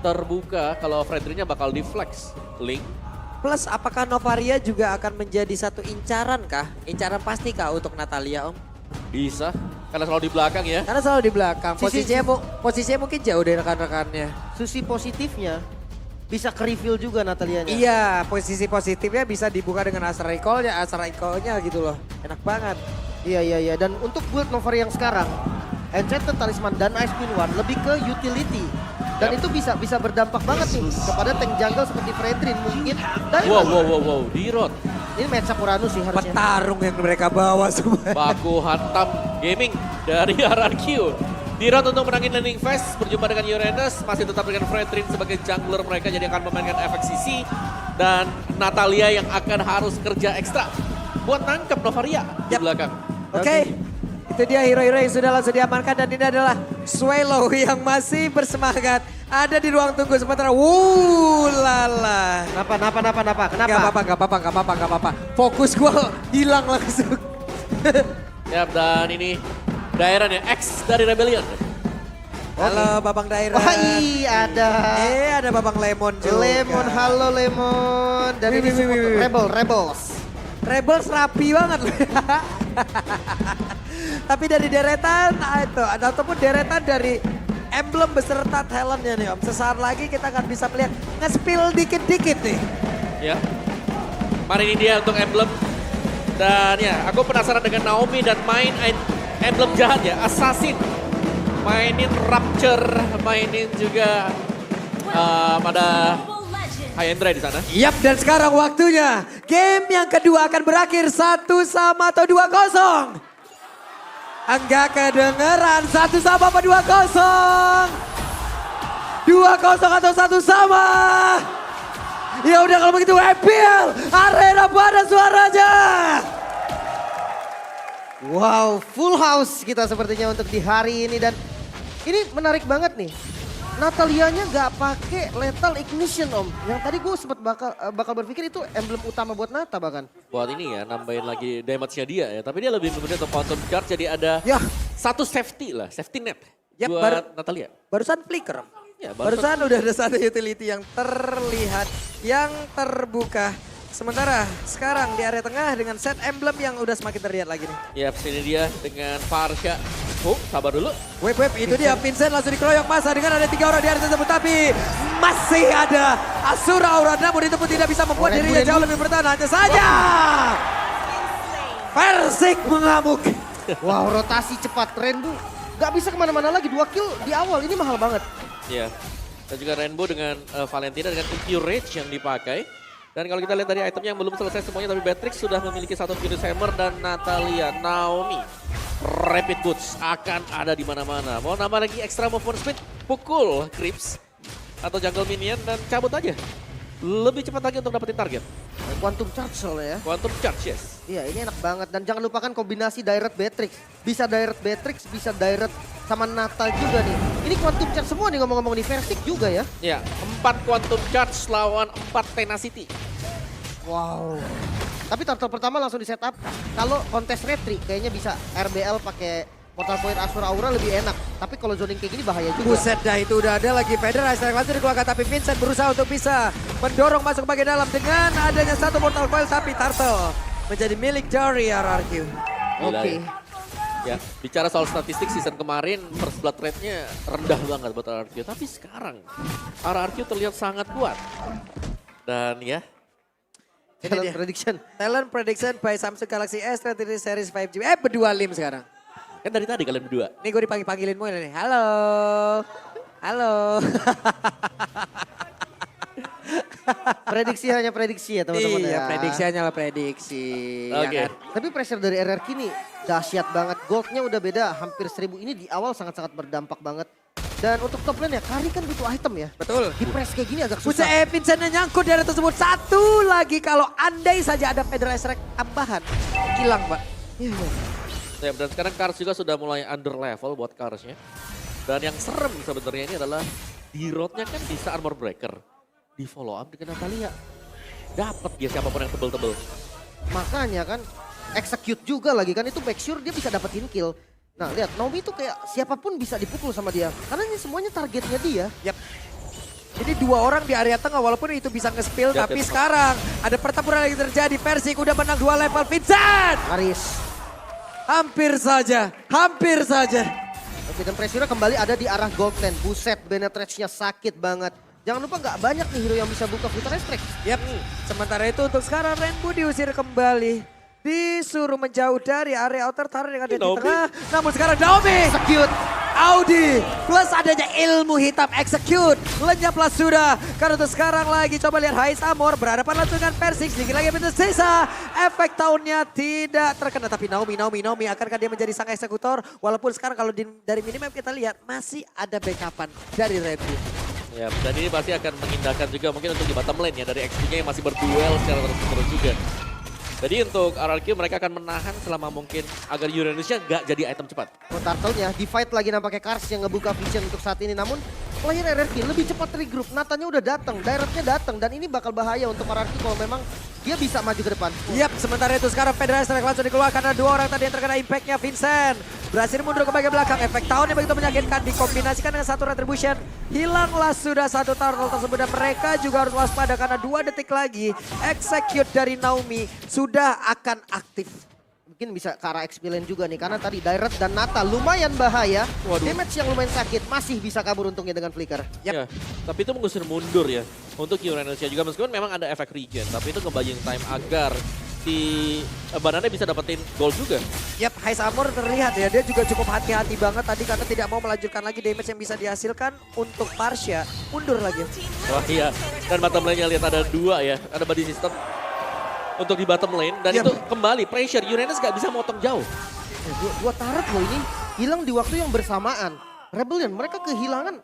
terbuka kalau Fredrinnya bakal deflex. Link. Plus apakah Novaria juga akan menjadi satu incaran kah? Incaran pasti kah untuk Natalia Om? Bisa. Karena selalu di belakang ya. Karena selalu di belakang. Posisinya mungkin jauh dari rekan-rekannya. Sisi positifnya bisa ke-reveal juga Natalianya. Iya, posisi positifnya bisa dibuka dengan Astra Recall-nya gitu loh. Enak banget. Iya. Dan untuk build Novaria yang sekarang, Enchanted Talisman dan Ice Queen One lebih ke utility. Dan itu bisa berdampak banget nih kepada tank jungle seperti Fredrin mungkin. Dan Wow, D-Rod. ini matchup Uranus sih harusnya. Petarung yang mereka bawa semua. Baku hantam gaming dari RRQ. D-Rod untuk menangin landing phase, berjumpa dengan Uranus, masih tetap dengan Fredrin sebagai jungler mereka, jadi akan memainkan efek CC. Dan Natalia yang akan harus kerja ekstra buat nangkep Novaria di belakang. Oke. Itu dia hero-hero yang sudah langsung diamankan dan ini adalah Swallow yang masih bersemangat. Ada di ruang tunggu sementara. Lala. Kenapa? Gak apa-apa. Fokus gue hilang langsung. Yap, dan ini Dairan ya, X dari Rebellion. Halo Babang Daira. Wah iya ada. Ada Babang Lemon juga. Lemon, halo Lemon. Dan ini support Rebels. Rebels rapi banget loh. Tapi dari deretan itu ataupun deretan dari emblem beserta talentnya nih Om. Sesaat lagi kita akan bisa melihat nge-spill dikit-dikit nih. Ya. Mari ini dia untuk emblem. Dan ya, aku penasaran dengan Naomi dan main emblem jahat ya, Assassin. Mainin Rapture, mainin juga pada Hyendra di sana. Yap, dan sekarang waktunya game yang kedua akan berakhir 1-1 atau 2-0. Enggak kedengeran 1 sama apa 2-0? 2-0 atau 1 sama? Ya udah kalau begitu EPL Arena pada suaranya. Wow, full house kita sepertinya untuk di hari ini dan ini menarik banget nih. Natalianya nggak pakai lethal ignition Om. Yang tadi gue sempat bakal berpikir itu emblem utama buat Nata bahkan. Buat ini ya, nambahin lagi damage-nya dia ya. Tapi dia lebih memilih untuk Quantum Guard, jadi ada Ya. satu safety lah, safety net Yap, buat Natalia. Barusan flicker Om. Ya, Barusan udah ada satu utility yang terlihat, yang terbuka. Sementara sekarang di area tengah dengan set emblem yang udah semakin terlihat lagi nih. Ya, sini dia dengan Farsha. Oh, sabar dulu. Web itu dia Vincent langsung dikeroyok masa dengan ada 3 orang di area tersebut. Tapi masih ada Asura Aura namun itu pun tidak bisa membuat dirinya jauh lebih bertahan. Hanya saja Persik mengamuk. Wow, rotasi cepat Rainbow. Gak bisa kemana-mana lagi, 2 kill di awal ini mahal banget. Ya, dan juga Rainbow dengan Valentina dengan Rage yang dipakai. Dan kalau kita lihat dari itemnya yang belum selesai semuanya, tapi Beatrix sudah memiliki satu Furious Hammer dan Natalia, Naomi. Rapid Boots akan ada di mana-mana. Mau nambah lagi extra movement speed, pukul Creeps atau jungle minion dan cabut aja. Lebih cepat lagi untuk dapetin target. Quantum Charge soalnya ya. Quantum Charge, yes. Iya ini enak banget dan jangan lupakan kombinasi Direct Beatrix. Bisa Direct Beatrix, bisa Direct sama Nata juga nih. Ini Quantum Charge semua nih ngomong-ngomong di Versik juga ya. Ya, 4 Quantum Charge lawan 4 Tenacity. Wow. Tapi turtle pertama langsung di setup. Kalau kontes retri kayaknya bisa RBL pakai Mortal Point Asura Aura lebih enak. Tapi kalau zoning kayak gini bahaya juga. Buset dah itu udah ada lagi Federer langsung dikeluarkan tapi Vincent berusaha untuk bisa mendorong masuk ke bagian dalam dengan adanya satu Mortal Coil tapi Turtle menjadi milik dari RRQ. Oke. Ya, bicara soal statistik season kemarin first blood rate-nya rendah banget buat RRQ. Tapi sekarang RRQ terlihat sangat kuat. Dan ya, Talent prediction. Talent prediction by Samsung Galaxy S23 Series 5G. Berdua lim sekarang. kan dari tadi kalian berdua. Nih gue dipanggil-panggilin mulu nih. Halo. Halo. Prediksi hanya prediksi ya teman-teman Iya, ya. prediksi hanyalah prediksi. Oke. Ya kan? Tapi pressure dari RRQ nih dahsyat banget. Goldnya udah beda hampir 1000 ini di awal sangat-sangat berdampak banget. Dan untuk top lane ya, Kari kan butuh item ya. Betul. Di press kayak gini agak Buset susah. Vincent nyangkut di area tersebut. Satu lagi kalau andai saja ada Federer Strike tambahan. Hilang Pak. Iya, iya. Ya, dan sekarang Kars juga sudah mulai under level buat Karsnya. Dan yang serem sebenarnya ini adalah di roadnya kan bisa armor breaker. Di follow up dengan Natalia. Dapat dia siapapun yang tebel-tebel. Makanya kan execute juga lagi kan itu make sure dia bisa dapetin kill. Nah lihat Naomi itu kayak siapapun bisa dipukul sama dia. Karena ini semuanya targetnya dia. Yap. Ini 2 orang di area tengah walaupun itu bisa nge-spill. Ya, Tapi ya. sekarang ada pertempuran lagi terjadi. Persik udah menang 2 level. Vincent! Aris. Hampir saja. Hampir saja. Oke, dan pressure kembali ada di arah gold lane. Buset, penetrate-nya sakit banget. Jangan lupa nggak banyak nih hero yang bisa buka filter strike. Yap. Sementara itu untuk sekarang Rainbow diusir kembali. Disuruh menjauh dari area outer turret yang ada di Naomi. tengah. Namun sekarang Naomi. Execute. Audi plus adanya ilmu hitam execute. Lenyaplah sudah. Karena untuk sekarang lagi coba lihat Hais Amor berhadapan langsung dengan Persik. Sedikit lagi pintu sisa. Efek tahunnya tidak terkena. Tapi Naomi akankah dia menjadi sang eksekutor? Walaupun sekarang kalau dari minimap kita lihat masih ada backupan dari Red Bull. Ya, dan ini pasti akan mengindahkan juga mungkin untuk di bottom lane ya. Dari XP-nya yang masih berduel secara terus-menerus juga. Jadi untuk RRQ mereka akan menahan selama mungkin agar Uranusnya gak jadi item cepat. Turtle-nya di fight lagi nampaknya Kars yang ngebuka vision untuk saat ini. Namun player RRQ lebih cepat regroup. Natanya udah datang, Direct-nya datang. Dan ini bakal bahaya untuk RRQ kalau memang dia bisa maju ke depan. Yap, sementara itu sekarang Federasi Strike langsung dikeluarkan. Karena 2 orang tadi yang terkena impact-nya. Vincent berhasil mundur ke bagian belakang. Efek tahunnya begitu menyakitkan. Dikombinasikan dengan 1 retribution. Hilanglah sudah 1 turtle tersebut. Dan mereka juga harus waspada karena 2 detik lagi. Execute dari Naomi sudah akan aktif. Mungkin bisa ke arah XP lane juga nih. Karena tadi Direct dan Nata lumayan bahaya. Waduh. Damage yang lumayan sakit. Masih bisa kabur untungnya dengan Flicker. Ya, tapi itu mengusir mundur ya untuk Uranusnya juga meskipun memang ada efek regen, tapi itu ngebuying time agar si Banana bisa dapetin gold juga. Yap, Hais Amor terlihat ya, dia juga cukup hati-hati banget tadi karena tidak mau melanjutkan lagi damage yang bisa dihasilkan untuk Marsha. Mundur lagi. Wah iya, dan bottom lane-nya lihat ada 2 ya, ada body system untuk di bottom lane dan Yap. itu kembali pressure Uranus gak bisa motong jauh. Dua turret loh ini hilang di waktu yang bersamaan. Rebellion, mereka kehilangan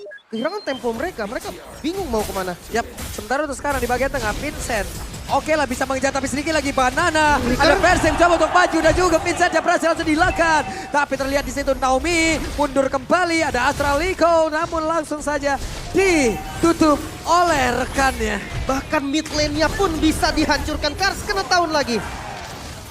tempo mereka. Mereka bingung mau kemana. Yap, sementara untuk sekarang di bagian tengah Vincent. Oke lah bisa mengejar tapi sedikit lagi Banana. Ada Persik coba untuk maju dan juga Vincent yang berhasil langsung dilakukan. Tapi terlihat di situ Naomi mundur kembali. Ada Astraliko namun langsung saja ditutup oleh rekannya. Bahkan mid lane-nya pun bisa dihancurkan. Kars kena tahun lagi.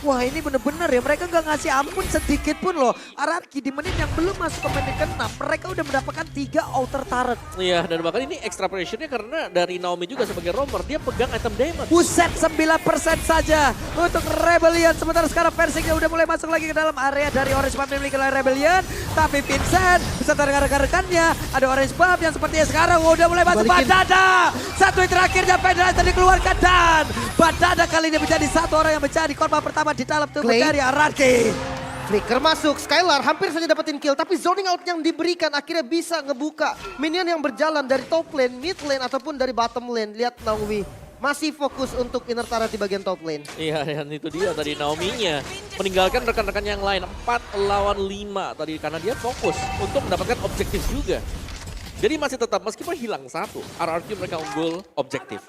Wah ini bener-bener ya, mereka nggak ngasih ampun sedikit pun loh. RRQ di menit yang belum masuk ke menit ke-6, mereka udah mendapatkan 3 outer turret. Iya, dan bahkan ini extra pressure-nya karena dari Naomi juga sebagai roamer, dia pegang item damage. Buset 9% saja untuk Rebellion. Sementara sekarang Persiknya udah mulai masuk lagi ke dalam area dari Orange Buff dimiliki oleh Rebellion. Tapi Vincent beserta rekan-rekannya, ada Orange Buff yang sepertinya sekarang udah mulai masuk. Balikin. Badada, satu hit terakhirnya Federasi dikeluarkan dan Badada kali ini menjadi satu orang yang menjadi korban pertama di dalam tubuh Clay. dari RRQ. Flicker masuk, Skylar hampir saja dapetin kill. Tapi zoning out yang diberikan akhirnya bisa ngebuka minion yang berjalan dari top lane, mid lane, ataupun dari bottom lane. Lihat Naomi masih fokus untuk inner turret di bagian top lane. Iya, dan itu dia tadi Naomi-nya meninggalkan rekan-rekan yang lain 4 lawan 5 tadi karena dia fokus untuk mendapatkan objektif juga. Jadi masih tetap meskipun hilang 1, RRQ mereka unggul objektif.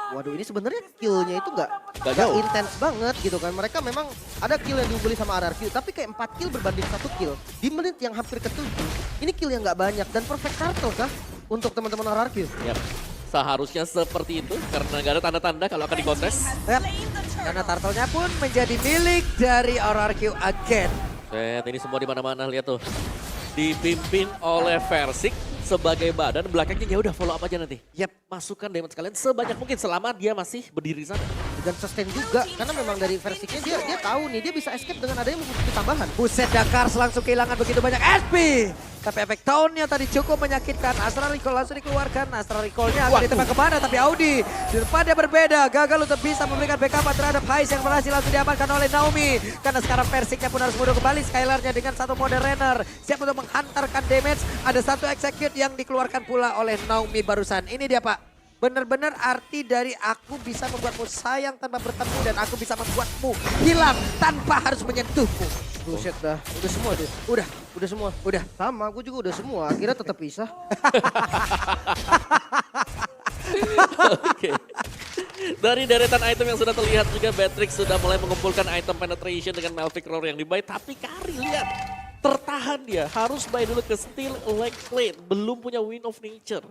Waduh, ini sebenarnya killnya itu Nggak nggak jauh. intens banget gitu kan. Mereka memang ada kill yang diungguli sama RRQ, tapi kayak 4 kill berbanding 1 kill. Di menit yang hampir ke-7, ini kill yang nggak banyak dan perfect turtle kah untuk teman-teman RRQ? Yap, seharusnya seperti itu karena nggak ada tanda-tanda kalau akan dikontes. Yap. Karena turtle-nya pun menjadi milik dari RRQ again. Ini semua di mana-mana lihat tuh. Dipimpin oleh Versik sebagai badan, belakangnya ya udah follow up aja nanti. Yap. Masukkan damage kalian sebanyak mungkin selama dia masih berdiri di sana. Dan sustain juga karena memang dari versiknya dia tahu nih dia bisa escape dengan adanya musik tambahan. Buset, Dakar langsung kehilangan begitu banyak SP. Tapi efek tahunnya tadi cukup menyakitkan. Astra Recall langsung dikeluarkan. Astra Recall-nya akan ditembak kemana. Tapi Audi di depannya berbeda. Gagal untuk bisa memberikan backup terhadap Hais yang berhasil langsung diamankan oleh Naomi. Karena sekarang Persiknya pun harus mundur kembali. Skylar-nya dengan satu mode runner. Siap untuk menghantarkan damage. Ada satu execute yang dikeluarkan pula oleh Naomi barusan. Ini dia Pak. Benar-benar arti dari aku bisa membuatmu sayang tanpa bertemu dan aku bisa membuatmu hilang tanpa harus menyentuhmu. Buset dah, udah semua deh. Udah semua. Udah. Sama, aku juga udah semua. Akhirnya tetap pisah. Oke. Dari deretan item yang sudah terlihat juga Beatrix sudah mulai mengumpulkan item penetration dengan Malphite Roar yang dibuy. Tapi Kari lihat, tertahan dia. Harus buy dulu ke Steel Leg Plate. Belum punya Wind of Nature.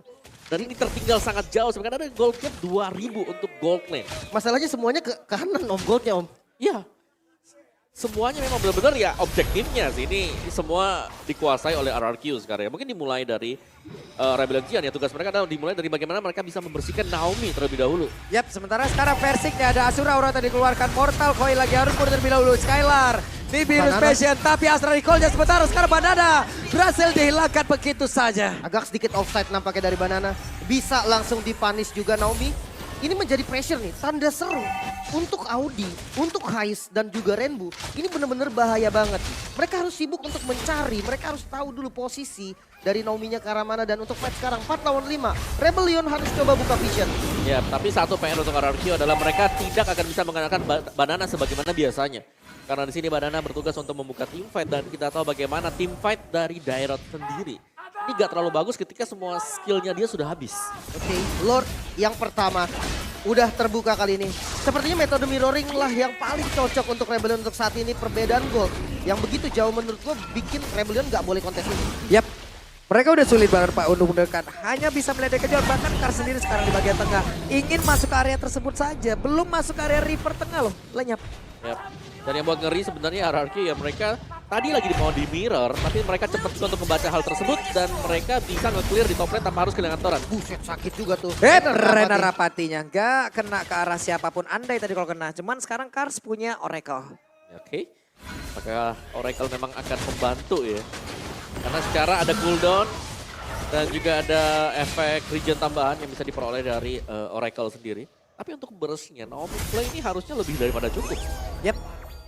Dan ini tertinggal sangat jauh sebenarnya ada gold gap 2000 untuk gold lane. Masalahnya semuanya ke kanan Om, goldnya Om. Iya. semuanya memang benar-benar ya objektifnya sih. Ini semua dikuasai oleh RRQ sekarang ya. Mungkin dimulai dari Rebellion Giant ya. Tugas mereka adalah dimulai dari bagaimana mereka bisa membersihkan Naomi terlebih dahulu. Yap, sementara sekarang Versiknya ada Asura Aura tadi dikeluarkan. Mortal Coil lagi harus mundur terlebih dahulu. Skylar, Nibirus Banana. Passion, tapi Astra Recall-nya sebentar. Sekarang Banana berhasil dihilangkan begitu saja. Agak sedikit offside nampaknya dari Banana. Bisa langsung dipanis juga Naomi. Ini menjadi pressure nih, tanda seru untuk Audi, untuk Hais dan juga Rainbow. Ini benar-benar bahaya banget. Mereka harus sibuk untuk mencari, mereka harus tahu dulu posisi dari Naomi-nya ke arah mana. Dan untuk fight sekarang 4 lawan 5, Rebellion harus coba buka vision. Ya, tapi satu PR untuk RRQ adalah mereka tidak akan bisa menggunakan Banana sebagaimana biasanya. Karena di sini Banana bertugas untuk membuka team fight dan kita tahu bagaimana team fight dari Dairot sendiri. Ini gak terlalu bagus ketika semua skillnya dia sudah habis. Oke, Lord yang pertama udah terbuka kali ini. Sepertinya metode mirroring lah yang paling cocok untuk Rebellion untuk saat ini. Perbedaan gold yang begitu jauh menurut gue bikin Rebellion gak boleh kontes ini. Yap, mereka udah sulit banget Pak untuk mendekat. Hanya bisa melihat kejauhan, bahkan Kar sendiri sekarang di bagian tengah. Ingin masuk ke area tersebut saja, belum masuk ke area river tengah loh, lenyap. Yap. Dan yang buat ngeri sebenarnya RRQ ya mereka tadi lagi mau di mirror, tapi mereka cepat juga untuk membaca hal tersebut dan mereka bisa nge-clear di top lane tanpa harus kehilangan Toran. Buset, sakit juga tuh. Rena Rapatinya nggak kena ke arah siapapun. Andai tadi kalau kena, cuman sekarang Kars punya Oracle. Oke. Maka Oracle memang akan membantu ya. Karena secara ada cooldown dan juga ada efek regen tambahan yang bisa diperoleh dari Oracle sendiri. Tapi untuk burstnya Naomi play ini harusnya lebih daripada cukup. Yap.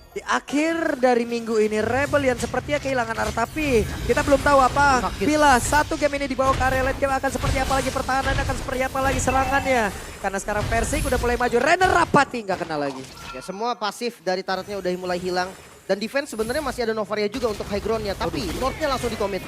Di akhir dari minggu ini Rebellion sepertinya kehilangan arah, tapi kita belum tahu apa Sakit. bila satu game ini dibawa ke area late game akan seperti apa lagi pertahanannya, akan seperti apa lagi serangannya. Karena sekarang Persik udah mulai maju, Renner Rapati nggak kena lagi. Ya semua pasif dari turretnya udah mulai hilang. Dan defense sebenarnya masih ada Novaria juga untuk high groundnya. Tapi Lordnya langsung dikomit.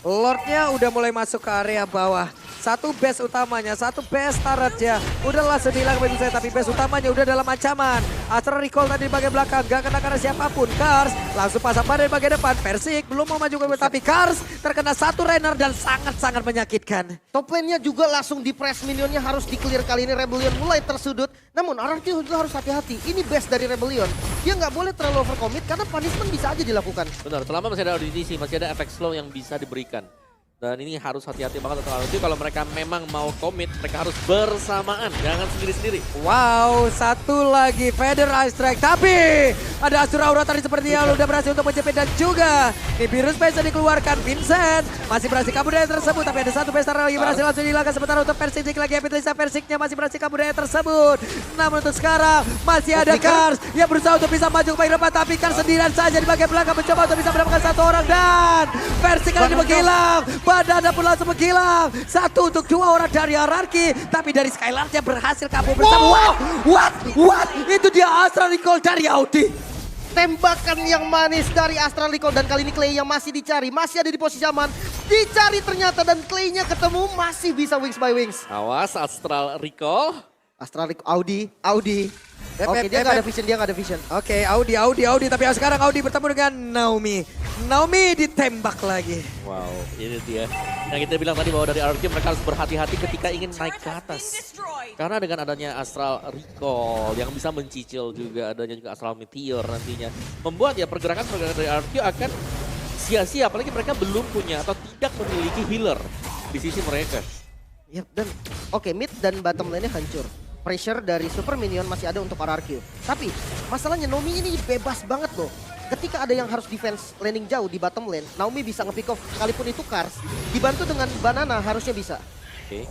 Lordnya udah mulai masuk ke area bawah. Satu base utamanya, satu base turretnya udah langsung hilang begitu saja, tapi base utamanya udah dalam ancaman. Astra Recall tadi di bagian belakang, gak kena karena siapapun. Kars langsung pasang pada di bagian depan. Persik belum mau maju ke tapi Kars terkena satu Rainer dan sangat-sangat menyakitkan. Top lane-nya juga langsung di press, minionnya harus di-clear kali ini. Rebellion mulai tersudut. Namun RRQ juga harus hati-hati. Ini best dari Rebellion. Dia nggak boleh terlalu overcommit karena punishment bisa aja dilakukan. Benar, selama masih ada audisi, masih ada efek slow yang bisa diberikan. Dan ini harus hati-hati banget untuk RRQ kalau mereka memang mau komit, mereka harus bersamaan, jangan sendiri-sendiri. Wow, satu lagi Feather Ice Strike, tapi ada Asura Aura tadi seperti yang udah berhasil untuk menjepit dan juga Nibirus bisa dikeluarkan. Vincent masih berhasil kabur dari tersebut, tapi ada satu pesta lagi berhasil langsung dihilangkan. Sementara untuk Persik lagi Epitlisa Persiknya masih berhasil kabur dari tersebut. Namun untuk sekarang masih ada Kars yang berusaha untuk bisa maju ke bagian depan, tapi Kars sendirian saja di bagian belakang mencoba untuk bisa mendapatkan satu orang dan Persik kali ini menghilang. Banana pun langsung menghilang. Satu untuk dua orang dari RRQ, tapi dari Skylar-nya berhasil kabur bersama. What? Itu dia Astra Recall dari Audi. Tembakan yang manis dari Astral Recall dan kali ini Clay yang masih dicari. Masih ada di posisi aman. Dicari ternyata dan Clay-nya ketemu masih bisa wings by wings. Awas Astral Recall. Astral Recall, Audi. Oke, dia nggak ada vision, Oke, Audi, tapi sekarang Audi bertemu dengan Naomi. Naomi ditembak lagi. Wow, ini dia. Yang kita bilang tadi bahwa dari RRQ mereka harus berhati-hati ketika ingin naik ke atas. Karena dengan adanya Astral Recall yang bisa mencicil juga, adanya juga Astral Meteor nantinya. Membuat ya pergerakan-pergerakan dari RRQ akan sia-sia, apalagi mereka belum punya atau tidak memiliki healer di sisi mereka. Yap, dan oke, mid dan bottom lane-nya hancur. Pressure dari super minion masih ada untuk RRQ. Tapi masalahnya Naomi ini bebas banget loh. Ketika ada yang harus defense landing jauh di bottom lane, Naomi bisa nge-pick off. Sekalipun itu Kars, dibantu dengan Banana harusnya bisa. Oke.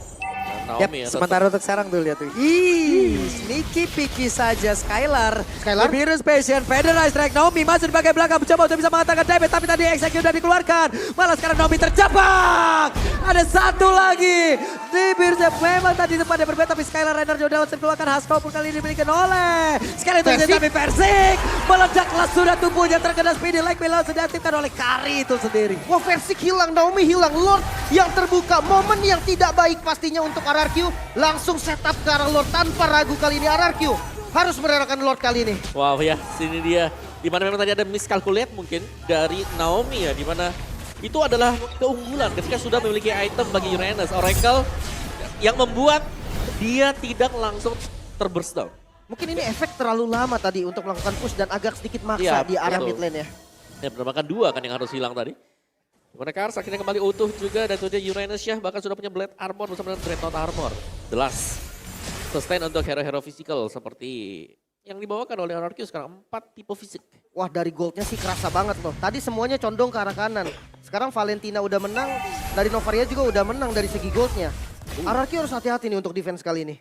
Yap, sementara untuk sekarang tuh lihat tuh. Sneaky picky saja Skylar. Nibirus Passion, Feather Ice Strike, Naomi masuk di bagian belakang mencoba untuk bisa mengatakan damage, tapi tadi execute sudah dikeluarkan. Malah sekarang Naomi terjebak. Ada satu lagi. Nibirus memang tadi tempatnya berbeda, tapi Skylar Rainer sudah langsung dikeluarkan. Haskell pun kali ini dimiliki oleh sekali itu saja, tapi Persik meledaklah sudah tubuhnya terkena speedy like below sudah diaktifkan oleh Kari itu sendiri. Wah, Persik hilang, Naomi hilang. Lord yang terbuka, momen yang tidak baik pastinya untuk RRQ. Langsung setup ke arah Lord tanpa ragu kali ini. RRQ harus merelakan Lord kali ini. Wow ya, sini dia. Dimana memang tadi ada miscalculate mungkin dari Naomi ya. Dimana itu adalah keunggulan ketika sudah memiliki item bagi Uranus. Oracle yang membuat dia tidak langsung terburst down. Mungkin ini efek terlalu lama tadi untuk melakukan push dan agak sedikit maksa Iya, di area betul. mid lane ya. Ya penembakan 2 kan yang harus hilang tadi. Dimana Kars akhirnya kembali utuh juga dan itu dia Uranus ya bahkan sudah punya Blade Armor bersama dengan Dreadnought Armor. Jelas. Sustain untuk hero-hero physical seperti yang dibawakan oleh RRQ sekarang 4 tipe fisik. Wah dari goldnya sih kerasa banget loh. Tadi semuanya condong ke arah kanan. Sekarang Valentina udah menang, dari Novaria juga udah menang dari segi goldnya. RRQ harus hati-hati nih untuk defense kali ini.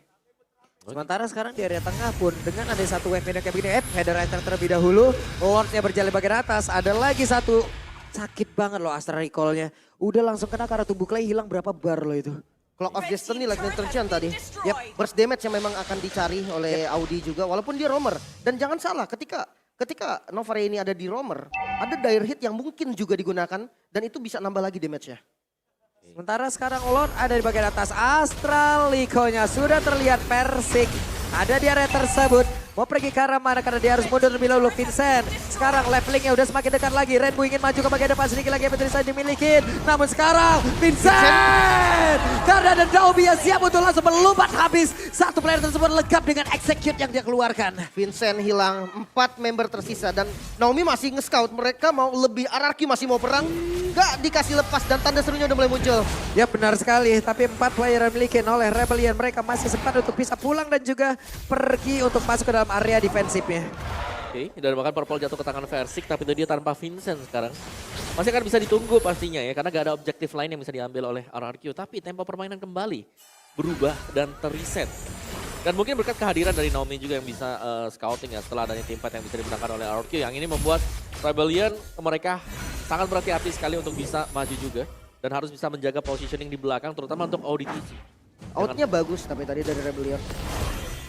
Sementara sekarang di area tengah pun dengan ada satu wave yang kayak begini, header enter terlebih dahulu, Lordnya berjalan bagian atas, ada lagi satu, sakit banget loh Astra Recall-nya. Udah langsung kena karena tubuh Clay hilang berapa bar loh itu. Clock of Destiny Lightning Turn tadi. Yap, burst damage yang memang akan dicari oleh Audi juga walaupun dia roamer. Dan jangan salah ketika Novaria ini ada di roamer, ada dire hit yang mungkin juga digunakan dan itu bisa nambah lagi damage-nya. Sementara sekarang Lord ada di bagian atas, Astral Liko-nya sudah terlihat Persik. Ada di area tersebut, mau pergi ke arah mana karena dia harus mundur lebih dahulu. Vincent, sekarang levelingnya udah semakin dekat lagi. Rainbow ingin maju ke bagian depan, sedikit lagi yang bisa dimiliki. Namun sekarang Vincent, karena ada Daobi yang siap untuk langsung melompat habis. Satu player tersebut legap dengan execute yang dia keluarkan. Vincent hilang, 4 member tersisa dan Naomi masih nge-scout. Mereka mau lebih, RRQ masih mau perang. Gak dikasih lepas dan tanda serunya udah mulai muncul. Ya benar sekali, tapi 4 player yang dimiliki oleh Rebellion mereka masih sempat untuk bisa pulang dan juga pergi untuk masuk ke dalam area defensifnya. Oke, dan bahkan Purple jatuh ke tangan Versik tapi itu dia tanpa Vincent sekarang. Masih akan bisa ditunggu pastinya ya karena gak ada objektif lain yang bisa diambil oleh RRQ. Tapi tempo permainan kembali berubah dan terreset. Dan mungkin berkat kehadiran dari Naomi juga yang bisa scouting ya setelah adanya team fight yang bisa dimenangkan oleh RRQ. Yang ini membuat Rebellion mereka sangat berhati-hati sekali untuk bisa maju juga. Dan harus bisa menjaga positioning di belakang terutama untuk ODTG. Outnya bagus tapi tadi dari Rebellion.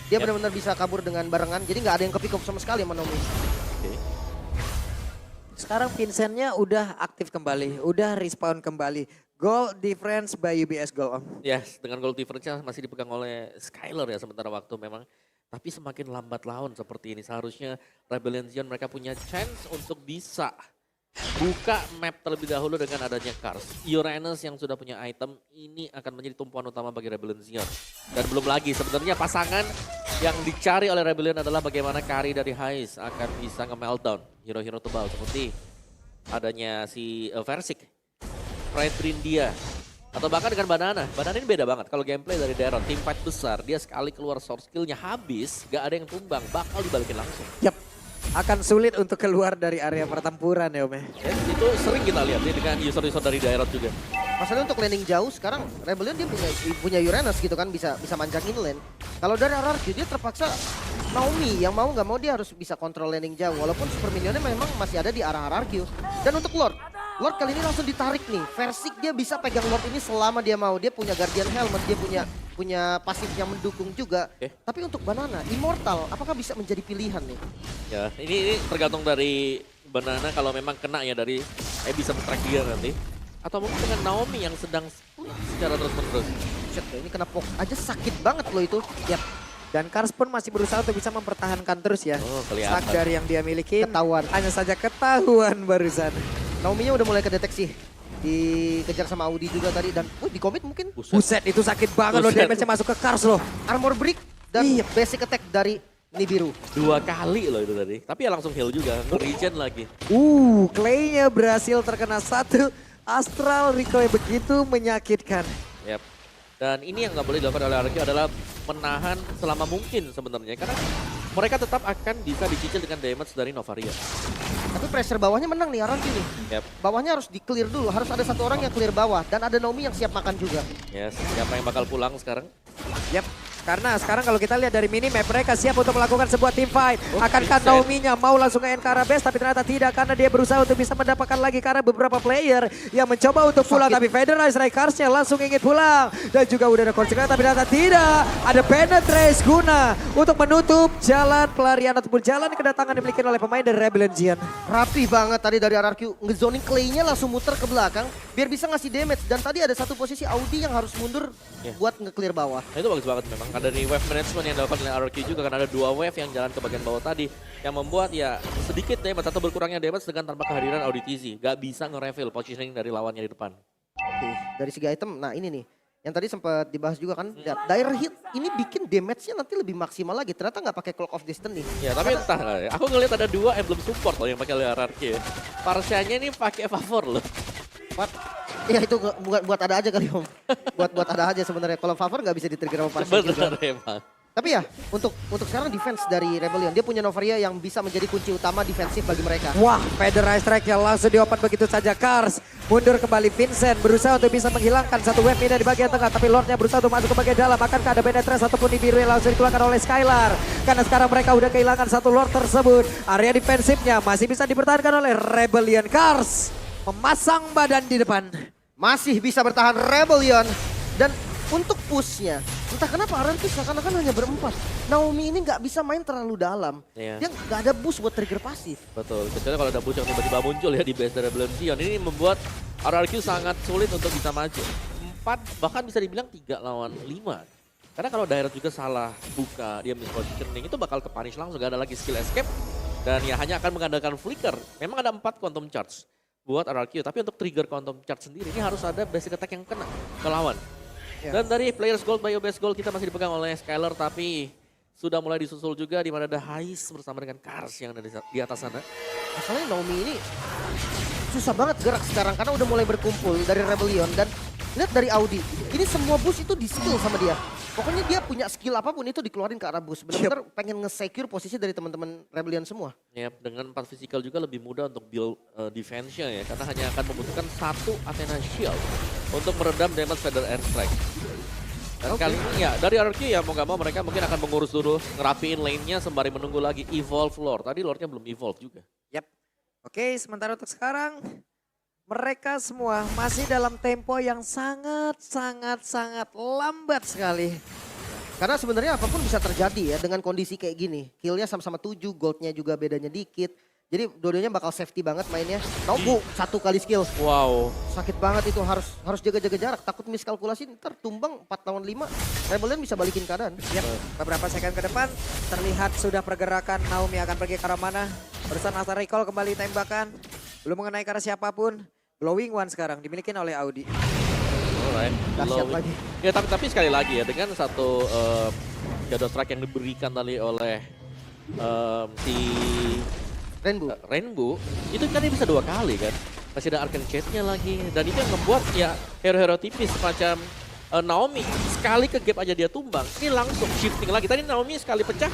Dia Yep. benar-benar bisa kabur dengan barengan jadi nggak ada yang kepick up sama sekali sama Naomi. Oke. Sekarang Vincentnya udah aktif kembali, udah respawn kembali. Goal difference by UBS goal, Om. Yes, dengan goal difference-nya masih dipegang oleh Skyler ya sementara waktu memang. Tapi semakin lambat laun seperti ini seharusnya Rebellion Zion mereka punya chance untuk bisa buka map terlebih dahulu dengan adanya Kars. Uranus yang sudah punya item ini akan menjadi tumpuan utama bagi Rebellion Zion. Dan belum lagi sebenarnya pasangan yang dicari oleh Rebellion adalah bagaimana Kari dari Hais akan bisa nge-meltdown hero-hero tebal seperti adanya si Versik, Pride Trindia, atau bahkan dengan Banana. Banana ini beda banget kalau gameplay dari Daron, tim fight besar, dia sekali keluar source skillnya habis, gak ada yang tumbang, bakal dibalikin langsung. Yap, akan sulit untuk keluar dari area pertempuran ya Om ya. Ya, itu sering kita lihat nih dengan user-user dari Daron juga. Masalahnya untuk landing jauh sekarang Rebellion dia punya Uranus gitu kan bisa manjangin lane. Kalau dari RRQ dia terpaksa Naomi yang mau nggak mau dia harus bisa kontrol landing jauh walaupun super minionnya memang masih ada di arah RRQ. Dan untuk Lord kali ini langsung ditarik nih. Versik dia bisa pegang Lord ini selama dia mau. Dia punya Guardian Helmet, dia punya pasif yang mendukung juga. Tapi untuk Banana, Immortal apakah bisa menjadi pilihan nih? Ya, ini tergantung dari Banana kalau memang kena ya dari bisa men-track dia nanti. Atau mungkin dengan Naomi yang sedang split secara terus-menerus. Shit, ini kena pox aja sakit banget loh itu. Yap. Dan Kars pun masih berusaha untuk bisa mempertahankan terus ya. Oh, kelihatan. Stack dari yang dia miliki. Ketahuan. Hanya saja ketahuan barusan. Naomi-nya udah mulai kedeteksi. Dikejar sama Audi juga tadi dan di commit mungkin. Buset itu sakit banget loh, Buset. damage-nya masuk ke Kars loh. Armor break dan Iya. basic attack dari Nibiru. 2 kali loh itu tadi. Tapi ya langsung heal juga, nge-regen lagi. Clay-nya berhasil terkena satu. Astral Recall yang begitu menyakitkan. Yap. Dan ini yang nggak boleh dilakukan oleh RRQ adalah menahan selama mungkin sebenarnya. Karena mereka tetap akan bisa dicicil dengan damage dari Novaria. Tapi pressure bawahnya menang nih RRQ nih. Yap. Bawahnya harus di-clear dulu, harus ada satu orang yang clear bawah. Dan ada Naomi yang siap makan juga. Yes, siapa yang bakal pulang sekarang? Yap. Karena sekarang kalau kita lihat dari minimap mereka siap untuk melakukan sebuah team fight. Akankah Vincent. Naomi-nya mau langsung ke Enkara Base tapi ternyata tidak karena dia berusaha untuk bisa mendapatkan lagi karena beberapa player yang mencoba untuk pulang tapi Federal Strikers-nya langsung ingin pulang dan juga udah ada konsekuensi tapi ternyata tidak. Ada penetrace guna untuk menutup jalan pelarian ataupun jalan kedatangan dimiliki oleh pemain dari Rebellion Zion. Rapi banget tadi dari RRQ. Ngezoning Clay-nya langsung muter ke belakang biar bisa ngasih damage. Dan tadi ada satu posisi Audi yang harus mundur buat nge-clear bawah. Nah, itu bagus banget memang. Ada di wave management yang dilakukan oleh RRQ juga kan ada 2 wave yang jalan ke bagian bawah tadi yang membuat ya sedikit damage atau berkurangnya damage dengan tanpa kehadiran Audi TZ. Gak bisa nge-reveal positioning dari lawannya di depan. Oke, dari segi item, nah ini nih yang tadi sempat dibahas juga kan, Dire Hit ini bikin damage-nya nanti lebih maksimal lagi. Ternyata nggak pakai Clock of Destiny. Ya tapi entah lah ya. Aku ngeliat ada 2 emblem support loh yang pakai hierarchy. Parsianya ini pakai favor loh. What? Ya itu buat ada aja kali Om. buat ada aja sebenarnya. Kalau favor nggak bisa di-trigger sama Parsial juga. Bener emang. Tapi ya untuk sekarang defense dari Rebellion, dia punya Novaria yang bisa menjadi kunci utama defensif bagi mereka. Wah, Federal Strike yang langsung diopen begitu saja. Kars mundur kembali, Vincent berusaha untuk bisa menghilangkan satu wave ini di bagian tengah. Tapi Lordnya berusaha untuk masuk ke bagian dalam. Akankah ada penetrasi ataupun di biru yang langsung dikeluarkan oleh Skylar. Karena sekarang mereka udah kehilangan satu Lord tersebut. Area defensifnya masih bisa dipertahankan oleh Rebellion. Kars memasang badan di depan. Masih bisa bertahan Rebellion. Dan untuk pushnya, entah kenapa RRQ seakan-akan hanya berempat. Naomi ini nggak bisa main terlalu dalam. Iya. Dia nggak ada boost buat trigger pasif. Betul, kecuali kalau ada boost yang tiba-tiba muncul ya di base dari Rebellion Sion. Ini membuat RRQ sangat sulit untuk bisa maju. 4, bahkan bisa dibilang 3 lawan 5. Karena kalau Direct juga salah buka, dia mispositioning, itu bakal ke punish langsung. Gak ada lagi skill escape. Dan ya hanya akan mengandalkan flicker. Memang ada 4 quantum charge buat RRQ. Tapi untuk trigger quantum charge sendiri, ini harus ada basic attack yang kena ke lawan. Dan dari Players Gold, Bio Base Gold kita masih dipegang oleh Skylar, tapi sudah mulai disusul juga di mana ada Hais bersama dengan Kars yang ada di atas sana. Masalahnya Naomi ini susah banget gerak sekarang karena udah mulai berkumpul dari Rebellion. Dan lihat dari Audi, ini semua boost itu di skill sama dia. Pokoknya dia punya skill apapun itu dikeluarin ke arah boost. Benar-benar pengen nge-secure posisi dari teman-teman Rebellion semua. Ya, dengan 4 physical juga lebih mudah untuk build defense-nya ya. Karena hanya akan membutuhkan 1 Athena Shield untuk meredam damage Feather Airstrike. Dan kali ini ya dari RRQ ya mau gak mau mereka mungkin akan mengurus dulu, ngerapiin lane-nya sembari menunggu lagi evolve Lord. Tadi Lord-nya belum evolve juga. Yap. Oke, sementara untuk sekarang mereka semua masih dalam tempo yang sangat lambat sekali. Karena sebenarnya apapun bisa terjadi ya dengan kondisi kayak gini. Kill-nya sama-sama 7, gold-nya juga bedanya dikit. Jadi dua-duanya bakal safety banget mainnya. Nobu 1 kali skill. Wow. Sakit banget itu, harus jaga-jaga jarak. Takut miskalkulasi ntar tumbang 4 lawan 5. Rebellion bisa balikin keadaan. Yap, beberapa second ke depan terlihat sudah pergerakan. Naomi akan pergi ke arah mana. Barusan Asar Recall kembali tembakan. Belum mengenai ke arah siapapun. Glowing One sekarang dimiliki oleh Audi. Alright. Dahsyat lagi. Ya tapi sekali lagi ya dengan satu shadow strike yang diberikan tadi oleh si Rainbow itu kan dia bisa 2 kali kan. Masih ada Arcane Chase-nya lagi. Dan itu yang membuat ya hero-hero tipis semacam Naomi. Sekali ke gap aja dia tumbang. Ini langsung shifting lagi. Tadi Naomi sekali pecah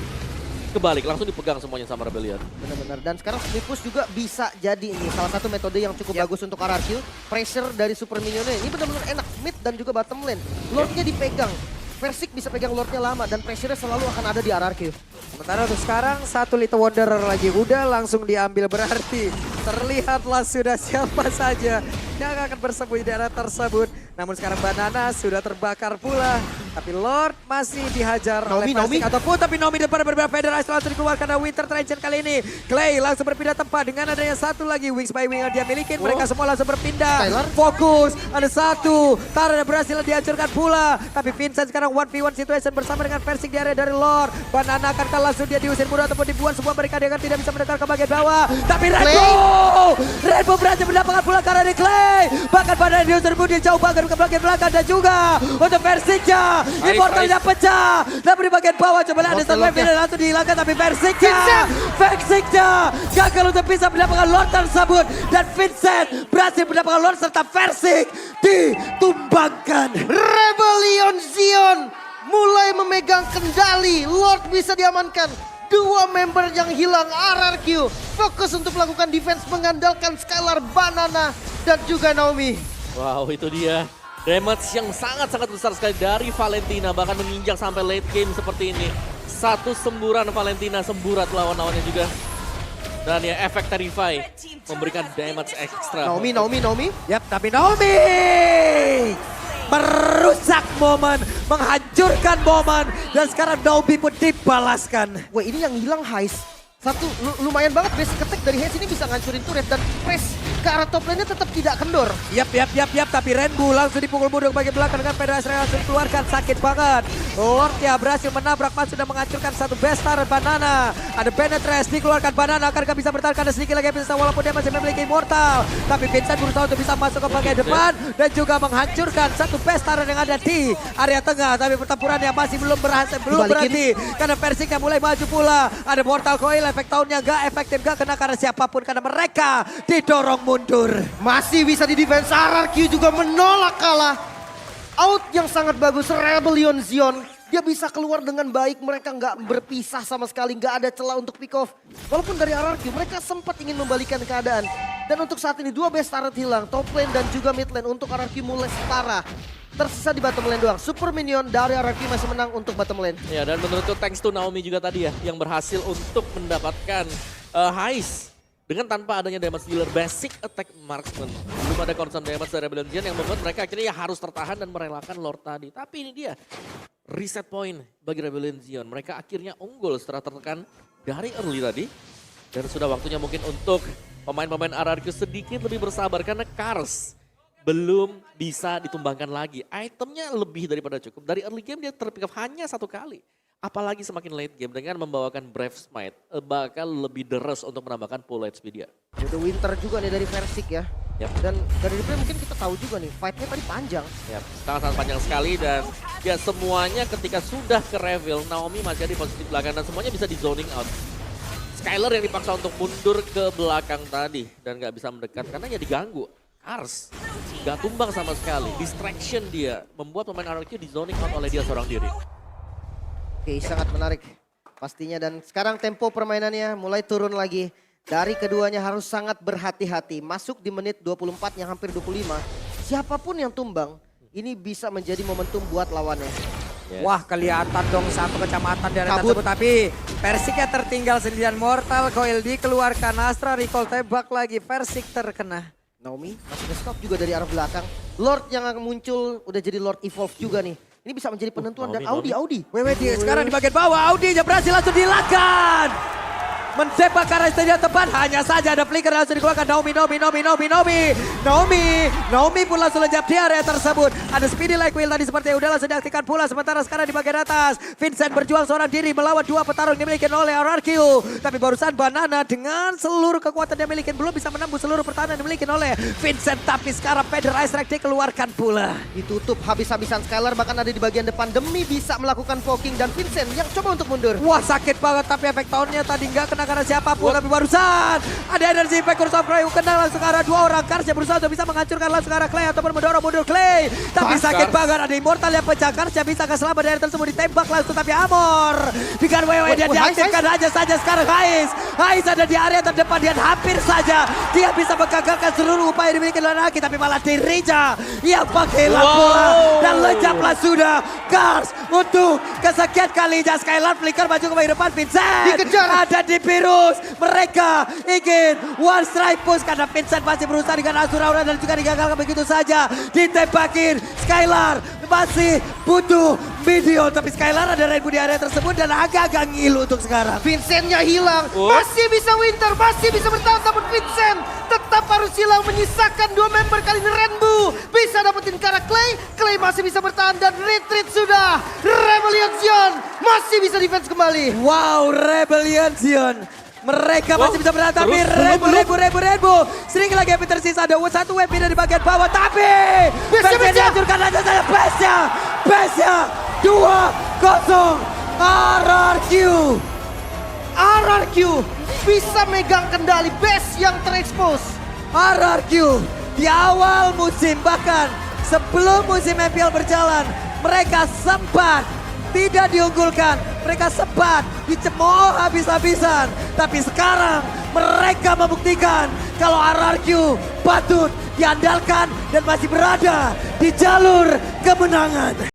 kebalik. Langsung dipegang semuanya sama Rebellion. Benar-benar. Dan sekarang split push juga bisa jadi ini. Salah satu metode yang cukup bagus untuk RRQ. Pressure dari super minionnya. Ini benar-benar enak. Mid dan juga bottom lane. Lordnya dipegang. Versik bisa pegang Lordnya lama. Dan pressure-nya selalu akan ada di RRQ. Sementara untuk sekarang 1 Little Wanderer lagi udah langsung diambil, berarti terlihatlah sudah siapa saja yang akan bersembunyi di daerah tersebut. Namun sekarang Banana sudah terbakar pula. Tapi Lord masih dihajar oleh Plastik ataupun tapi Naomi depan berbeda Federasi langsung dikeluarkan dari Winter Trench kali ini. Clay langsung berpindah tempat dengan adanya 1 lagi Wings by Wing yang dia miliki. Mereka semua langsung berpindah. Skylar. Fokus, ada 1. Tara berhasil dihancurkan pula. Tapi Vincent sekarang 1v1 situation bersama dengan Versik di area dari Lord. Banana akan langsung dia diusir mudah ataupun dibuat semua mereka dia tidak bisa mendekat ke bagian bawah. Tapi Rainbow berhasil mendapatkan pula karena dari Clay. Bahkan Banana diusir pun dia jauh banget ke bagian belakang dan juga untuk Versiknya. Immortalnya pecah. Dan di bagian bawah coba ada satu wave dan langsung dihilangkan tapi Versiknya gagal untuk bisa mendapatkan Lord tersebut. Dan Vincent berhasil mendapatkan Lord serta Versik ditumbangkan. Rebellion Sion mulai memegang kendali. Lord bisa diamankan. 2 member yang hilang RRQ. Fokus untuk melakukan defense mengandalkan Skylar, Banana, dan juga Naomi. Wow, itu dia. Damage yang sangat-sangat besar sekali dari Valentina. Bahkan menginjak sampai late game seperti ini. 1 semburan Valentina semburat lawan-lawannya juga. Dan ya efek Terrify memberikan damage ekstra. Naomi. Yap, tapi Naomi merusak momen, menghancurkan momen. Dan sekarang Naomi pun dibalaskan. Wah, ini yang hilang Hais. Satu lumayan banget basic attack dari Hais ini bisa ngancurin turret dan press ke arah top lane-nya tetap tidak kendor. Yap, tapi Rainbow langsung dipukul mundur ke bagian belakang dengan Pedro Azrael langsung dikeluarkan, sakit banget. Lordnya berhasil menabrak, Mas sudah menghancurkan satu bestar Banana. Ada Penetrace dikeluarkan Banana, akankah bisa bertahan karena sedikit lagi bisa walaupun dia masih memiliki Immortal. Tapi Vincent berusaha untuk bisa masuk ke bagian depan dan juga menghancurkan satu bestar yang ada di area tengah. Tapi pertempurannya masih belum berhenti karena Persik yang mulai maju pula. Ada Mortal Coil, efek tahunnya gak efektif, gak kena karena siapapun karena mereka didorong mundur. Masih bisa di defense, RRQ juga menolak kalah. Out yang sangat bagus, Rebellion Zion. Dia bisa keluar dengan baik, mereka nggak berpisah sama sekali, nggak ada celah untuk pick off. Walaupun dari RRQ mereka sempat ingin membalikan keadaan. Dan untuk saat ini dua best turret hilang, top lane dan juga mid lane untuk RRQ mulai setara. Tersisa di bottom lane doang. Super minion dari RRQ masih menang untuk bottom lane. Ya, dan menurutku thanks to Naomi juga tadi ya, yang berhasil untuk mendapatkan heist. Dengan tanpa adanya damage dealer, basic attack marksman. Belum ada concern damage dari Rebellion Zion yang membuat mereka akhirnya ya harus tertahan dan merelakan Lord tadi. Tapi ini dia, reset point bagi Rebellion Zion. Mereka akhirnya unggul setelah tertekan dari early tadi. Dan sudah waktunya mungkin untuk pemain-pemain RRQ sedikit lebih bersabar karena Kars belum bisa ditumbangkan lagi. Itemnya lebih daripada cukup. Dari early game dia terpick up hanya satu kali. Apalagi semakin late game dengan membawakan Brave Smite bakal lebih deres untuk menambahkan full HP dia. Butuh Winter juga nih dari Persik ya. Yap. Dan dari replay mungkin kita tahu juga nih, fight-nya tadi panjang. Yap, sangat-sangat panjang sekali dan ya semuanya ketika sudah ke reveal, Naomi masih ada di posisi belakang dan semuanya bisa di zoning out. Skylar yang dipaksa untuk mundur ke belakang tadi dan gak bisa mendekat karena ya diganggu. Ars gak tumbang sama sekali, distraction dia membuat pemain RRQ di zoning out oleh dia seorang diri. Oke, sangat menarik pastinya dan sekarang tempo permainannya mulai turun lagi. Dari keduanya harus sangat berhati-hati. Masuk di menit 24 yang hampir 25. Siapapun yang tumbang, ini bisa menjadi momentum buat lawannya. Yes. Wah, kelihatan dong satu kecamatan di area Kabut. tersebut. Tapi Persiknya tertinggal sendirian. Mortal Coil dikeluarkan. Astra recall tembak lagi. Persik terkena. Naomi masih nge-stop juga dari arah belakang. Lord yang akan muncul udah jadi Lord Evolve juga nih. Ini bisa menjadi penentuan dan Audi. WWD sekarang di bagian bawah. Audi berhasil langsung dilakukan. Mendepak ke arah stadion tepat. Hanya saja ada flicker langsung dikeluarkan. Naomi pun langsung lejap di area tersebut. Ada Speedy Like Will tadi seperti udah langsung diaktifkan pula. Sementara sekarang di bagian atas. Vincent berjuang seorang diri melawan dua petarung dimiliki oleh RRQ. Tapi barusan Banana dengan seluruh kekuatan dia miliki belum bisa menembus seluruh pertahanan yang dimiliki oleh Vincent. Tapi sekarang Pedro Azrael dikeluarkan pula. Ditutup habis-habisan Skylar bahkan ada di bagian depan demi bisa melakukan poking dan Vincent yang coba untuk mundur. Wah, sakit banget tapi efek tahunnya tadi nggak kena karena siapapun. Tapi barusan ada energi impact Curse of Clay kena langsung ke arah dua orang. Kars yang berusaha untuk bisa menghancurkan langsung ke arah Clay ataupun mendorong mundur Clay. Tapi sakit banget, ada Immortal yang pecah. Kars yang bisa keselamat dari tersebut ditembak langsung tapi Amor dengan WW dia diaktifkan hanya saja sekarang Hais ada di area terdepan dan hampir saja dia bisa menggagalkan seluruh upaya dimiliki oleh Naki tapi malah dirinya yang pakai bola dan lejaplah sudah Kars untuk kesekian kalinya. Skylar flicker maju ke bagian depan. Vincent dikejar, ada di virus. Mereka ingin one strike push karena Vincent masih berusaha dengan Asura dan juga digagalkan begitu saja. Ditembakin Skylar masih butuh video tapi Skylar ada Rainbow di area tersebut dan agak-agak ngilu untuk sekarang. Vincentnya hilang, masih bisa Winter, masih bisa bertahan namun Vincent tetap harus hilang menyisakan dua member kali ini Rainbow. Bisa dapetin ke arah Clay masih bisa bertahan dan retreat sudah. Rebellion Zion masih bisa defense kembali. Wow, Rebellion Zion. Mereka masih bisa bertahan tapi Rainbow. Sedikit lagi yang tersisa ada satu web pindah di bagian bawah tapi Base-nya dihancurkan aja saya Base-nya 2-0 RRQ bisa megang kendali base yang terekspos. RRQ di awal musim bahkan sebelum musim MPL berjalan mereka sempat tidak diunggulkan, mereka sempat dicemooh habis-habisan. Tapi sekarang mereka membuktikan kalau RRQ patut diandalkan dan masih berada di jalur kemenangan.